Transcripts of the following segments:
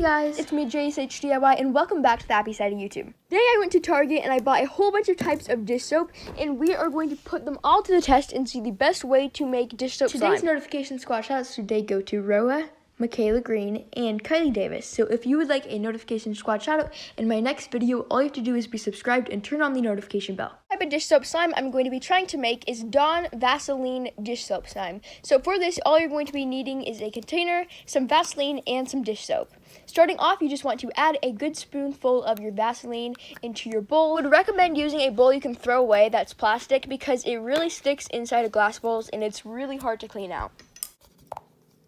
Hey guys, it's me JSH DIY and welcome back to the happy side of YouTube. Today I went to Target and I bought a whole bunch of types of dish soap and we are going to put them all to the test and see the best way to make dish soap slime. Today's notification squad shoutouts today go to Roa, Michaela Green, and Kylie Davis. So if you would like a notification squad shoutout in my next video, all you have to do is be subscribed and turn on the notification bell. The type of dish soap slime I'm going to be trying to make is Dawn Vaseline dish soap slime. So for this, all you're going to be needing is a container, some Vaseline, and some dish soap. Starting off, you just want to add a good spoonful of your Vaseline into your bowl. I would recommend using a bowl you can throw away that's plastic because it really sticks inside of glass bowls and it's really hard to clean out.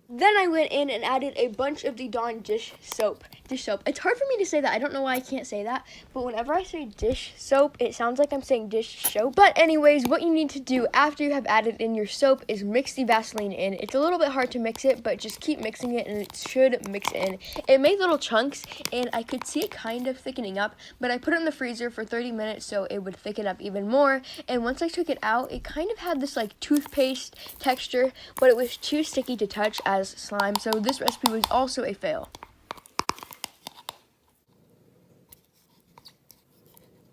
Then I went in and added a bunch of the Dawn dish soap. It's hard for me to say that. I don't know why I can't say that. But whenever I say dish soap, it sounds like I'm saying dish soap. But anyways, what you need to do after you have added in your soap is mix the Vaseline in. It's a little bit hard to mix it, but just keep mixing it and it should mix in. It made little chunks and I could see it kind of thickening up. But I put it in the freezer for 30 minutes so it would thicken up even more. And once I took it out, it kind of had this like toothpaste texture, but it was too sticky to touch as slime, so this recipe was also a fail.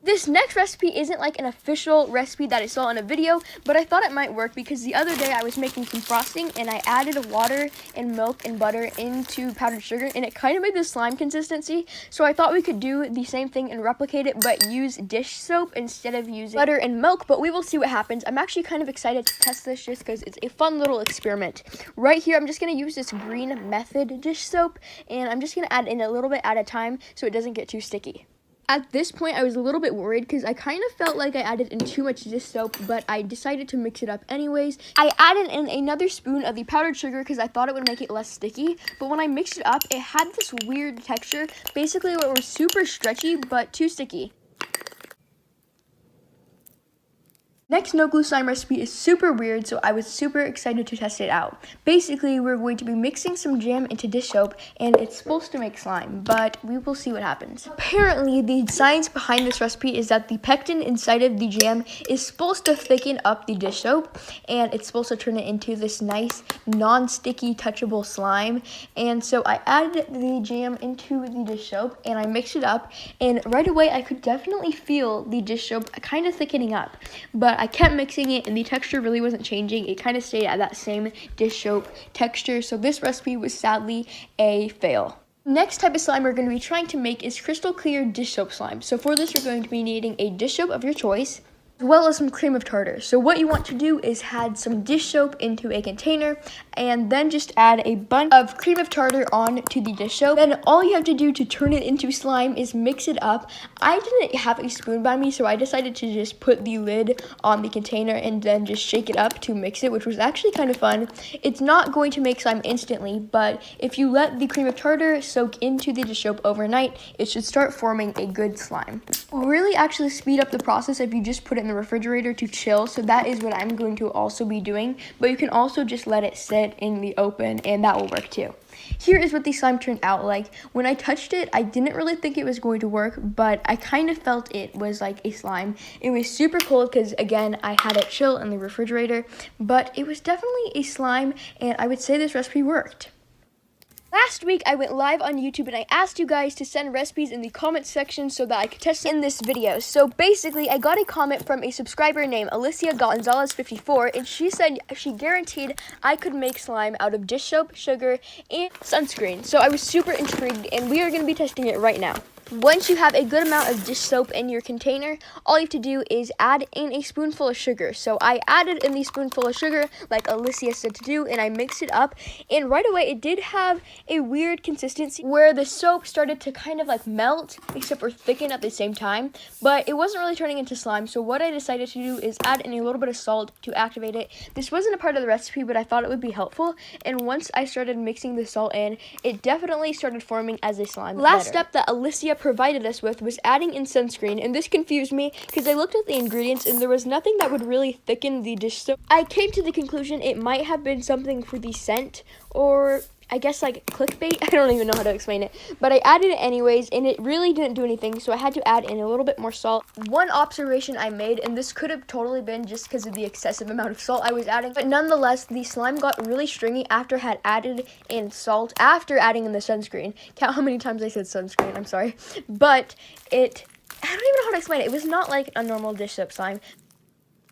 This next recipe isn't like an official recipe that I saw in a video, but I thought it might work because the other day I was making some frosting and I added water and milk and butter into powdered sugar and it kind of made this slime consistency. So I thought we could do the same thing and replicate it, but use dish soap instead of using butter and milk, but we will see what happens. I'm actually kind of excited to test this just because it's a fun little experiment. Right here, I'm just going to use this Green Method dish soap and I'm just going to add in a little bit at a time so it doesn't get too sticky. At this point, I was a little bit worried because I kind of felt like I added in too much dish soap, but I decided to mix it up anyways. I added in another spoon of the powdered sugar because I thought it would make it less sticky, but when I mixed it up, it had this weird texture, basically where it was super stretchy, but too sticky. Next no glue slime recipe is super weird, so I was super excited to test it out. Basically, we're going to be mixing some jam into dish soap, and it's supposed to make slime, but we will see what happens. Apparently, the science behind this recipe is that the pectin inside of the jam is supposed to thicken up the dish soap, and it's supposed to turn it into this nice, non-sticky, touchable slime. And so I added the jam into the dish soap, and I mixed it up, and right away, I could definitely feel the dish soap kind of thickening up, but I kept mixing it and the texture really wasn't changing. It kind of stayed at that same dish soap texture. So this recipe was sadly a fail. Next type of slime we're going to be trying to make is crystal clear dish soap slime. So for this, you're going to be needing a dish soap of your choice, as well as some cream of tartar. So what you want to do is add some dish soap into a container and then just add a bunch of cream of tartar onto the dish soap. Then all you have to do to turn it into slime is mix it up. I didn't have a spoon by me, so I decided to just put the lid on the container and then just shake it up to mix it, which was actually kind of fun. It's not going to make slime instantly, but if you let the cream of tartar soak into the dish soap overnight, it should start forming a good slime. It will really actually speed up the process if you just put it in the refrigerator to chill, so that is what I'm going to also be doing, but you can also just let it sit in the open and that will work too. Here is what the slime turned out like. When I touched it, I didn't really think it was going to work, but I kind of felt it was like a slime. It was super cold because, again, I had it chill in the refrigerator, but it was definitely a slime, and I would say this recipe worked. Last week, I went live on YouTube and I asked you guys to send recipes in the comments section so that I could test in this video. So basically, I got a comment from a subscriber named Alicia Gonzalez 54, and she said she guaranteed I could make slime out of dish soap, sugar, and sunscreen. So I was super intrigued, and we are going to be testing it right now. Once you have a good amount of dish soap in your container, all you have to do is add in a spoonful of sugar. So I added in the spoonful of sugar like Alicia said to do, and I mixed it up, and right away it did have a weird consistency where the soap started to kind of like melt except for thicken at the same time, but it wasn't really turning into slime. So what I decided to do is add in a little bit of salt to activate it. This wasn't a part of the recipe, but I thought it would be helpful, and once I started mixing the salt in, it definitely started forming as a slime. Last step that Alicia provided us with was adding in sunscreen, and this confused me because I looked at the ingredients and there was nothing that would really thicken the dish soap. I came to the conclusion it might have been something for the scent, or I guess like clickbait. I don't even know how to explain it, but I added it anyways, and it really didn't do anything, so I had to add in a little bit more salt. One observation I made, and this could have totally been just because of the excessive amount of salt I was adding, but nonetheless, the slime got really stringy after I had added in salt, after adding in the sunscreen. Count how many times I said sunscreen, I'm sorry. But I don't even know how to explain it. It was not like a normal dish soap slime.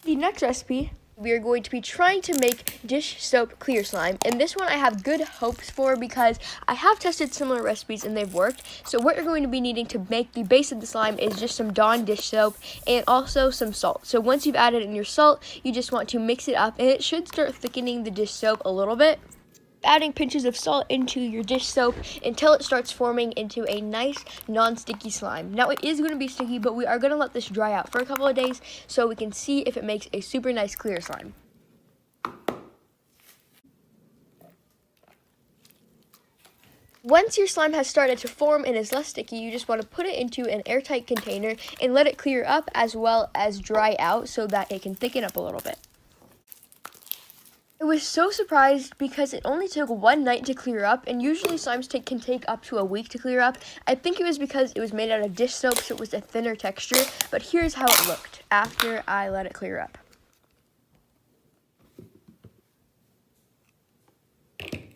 The next recipe, we are going to be trying to make dish soap clear slime, and this one I have good hopes for because I have tested similar recipes and they've worked. So what you're going to be needing to make the base of the slime is just some Dawn dish soap and also some salt. So once you've added in your salt, you just want to mix it up, and it should start thickening the dish soap a little bit. Adding pinches of salt into your dish soap until it starts forming into a nice non-sticky slime. Now it is going to be sticky, but we are going to let this dry out for a couple of days so we can see if it makes a super nice clear slime. Once your slime has started to form and is less sticky, you just want to put it into an airtight container and let it clear up as well as dry out so that it can thicken up a little bit. I was so surprised because it only took one night to clear up, and usually slimes can take up to a week to clear up. I think it was because it was made out of dish soap, so it was a thinner texture, but here's how it looked after I let it clear up. It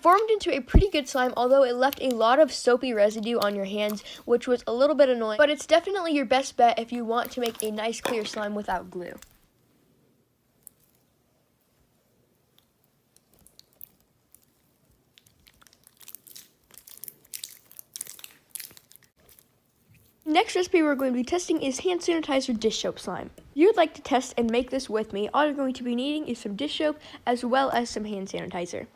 formed into a pretty good slime, although it left a lot of soapy residue on your hands, which was a little bit annoying, but it's definitely your best bet if you want to make a nice clear slime without glue. Next recipe we're going to be testing is hand sanitizer dish soap slime. If you'd like to test and make this with me, all you're going to be needing is some dish soap as well as some hand sanitizer.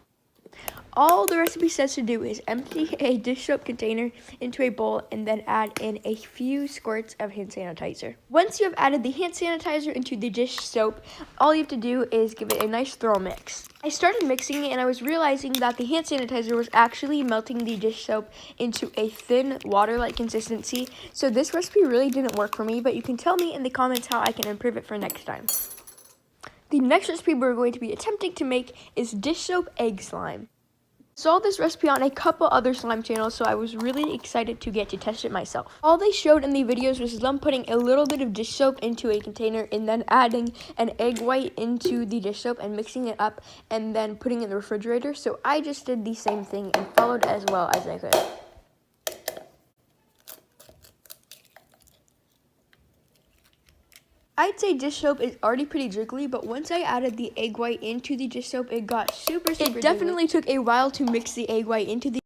All the recipe says to do is empty a dish soap container into a bowl and then add in a few squirts of hand sanitizer. Once you have added the hand sanitizer into the dish soap, all you have to do is give it a nice thorough mix. I started mixing it and I was realizing that the hand sanitizer was actually melting the dish soap into a thin water-like consistency, so this recipe really didn't work for me, but you can tell me in the comments how I can improve it for next time. The next recipe we're going to be attempting to make is dish soap egg slime. I saw this recipe on a couple other slime channels, so I was really excited to get to test it myself. All they showed in the videos was them putting a little bit of dish soap into a container and then adding an egg white into the dish soap and mixing it up and then putting it in the refrigerator. So I just did the same thing and followed as well as I could. I'd say dish soap is already pretty jiggly, but once I added the egg white into the dish soap, it got super It definitely took a while to mix the egg white into the